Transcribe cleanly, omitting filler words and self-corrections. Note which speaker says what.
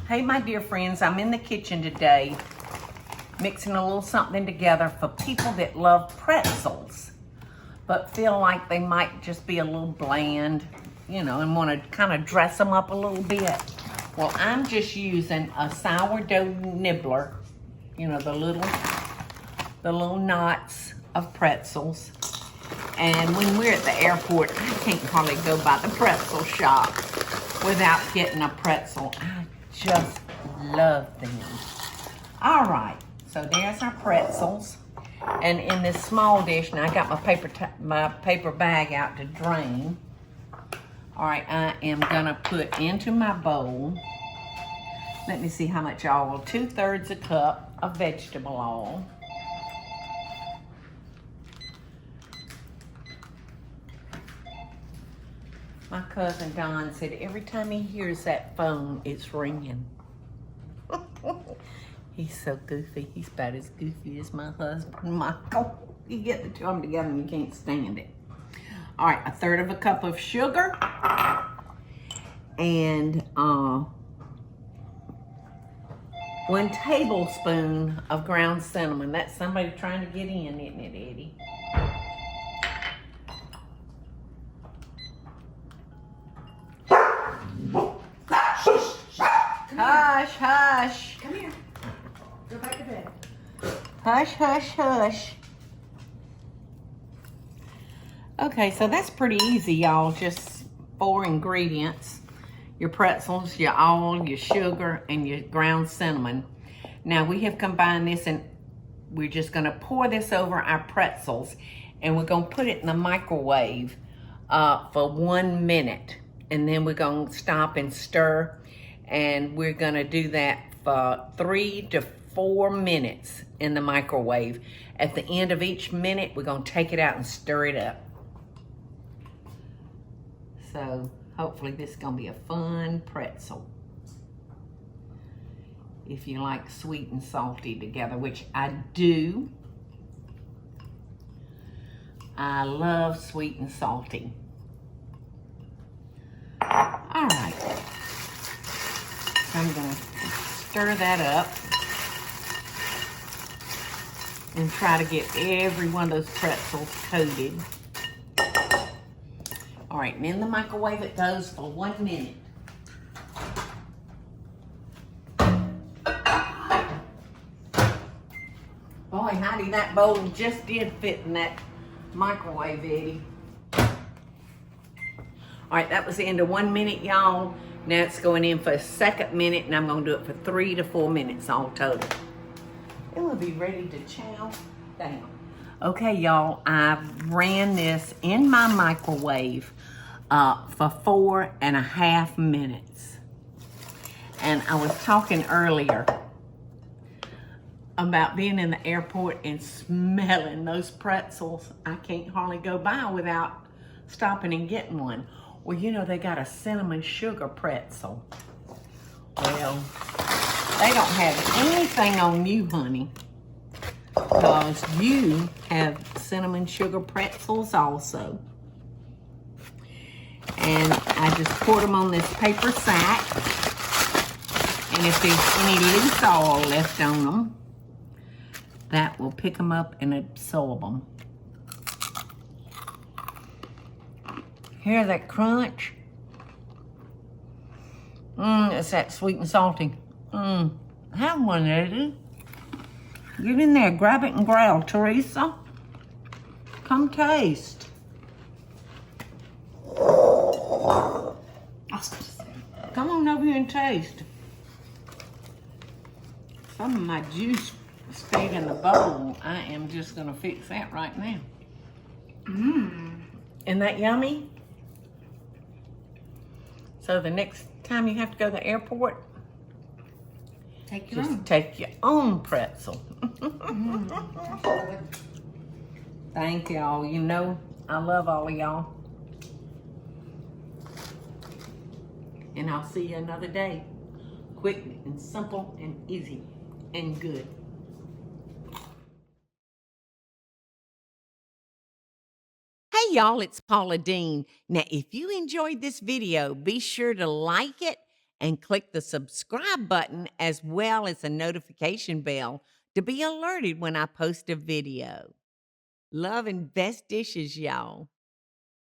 Speaker 1: Hey, my dear friends, I'm in the kitchen today mixing a little something together for people that love pretzels, but feel like they might just be a little bland, you know, and want to kind of dress them up a little bit. Well, I'm just using a sourdough nibbler, you know, the little knots of pretzels. And when we're at the airport, I can't hardly go by the pretzel shop without getting a pretzel. I just love them. All right, so there's our pretzels. And in this small dish, now I got my paper bag out to drain. All right, I am gonna put into my bowl, let me see how much oil, 2/3 a cup of vegetable oil. My cousin Don said every time he hears that phone, it's ringing. He's so goofy. He's about as goofy as my husband, Michael. You get the two of them together and you can't stand it. All right, 1/3 cup of sugar and 1 tablespoon of ground cinnamon. That's somebody trying to get in, isn't it, Eddie? Hush, hush.
Speaker 2: Come here. Go back to bed.
Speaker 1: Hush, hush, hush. Okay, so that's pretty easy, y'all. Just 4 ingredients. Your pretzels, your oil, your sugar, and your ground cinnamon. Now, we have combined this, and we're just going to pour this over our pretzels, and we're going to put it in the microwave for 1 minute. And then we're going to stop and stir, and we're going to do that for 3 to 4 minutes in the microwave. At the end of each minute, we're going to take it out and stir it up. So hopefully this is going to be a fun pretzel. If you like sweet and salty together, which I do. I love sweet and salty. All right. So I'm going to stir that up and try to get every one of those pretzels coated. All right, and in the microwave it goes for 1 minute. Boy, Heidi, that bowl just did fit in that microwave, Eddie. All right, that was the end of 1 minute, y'all. Now it's going in for a 2nd minute, and I'm going to do it for 3 to 4 minutes all total. It will be ready to chow down. Okay, y'all, I ran this in my microwave for 4.5 minutes. And I was talking earlier about being in the airport and smelling those pretzels. I can't hardly go by without stopping and getting one. Well, you know, they got a cinnamon sugar pretzel. Well, they don't have anything on you, honey, because you have cinnamon sugar pretzels also. And I just poured them on this paper sack. And if there's any loose oil left on them, that will pick them up and absorb them. Hear that crunch? It's that sweet and salty. Have one, Eddie. Get in there, grab it and growl. Teresa, come taste. Come on over here and taste. Some of my juice stayed in the bowl. I am just gonna fix that right now. Isn't that yummy? So the next time you have to go to the airport,
Speaker 2: Take your
Speaker 1: just
Speaker 2: own.
Speaker 1: take your own pretzel. Thank y'all. You know, I love all of y'all. And I'll see you another day. Quick and simple and easy and good. Hey y'all, it's Paula Deen. Now, if you enjoyed this video, be sure to like it and click the subscribe button as well as the notification bell to be alerted when I post a video. Love and best dishes, y'all.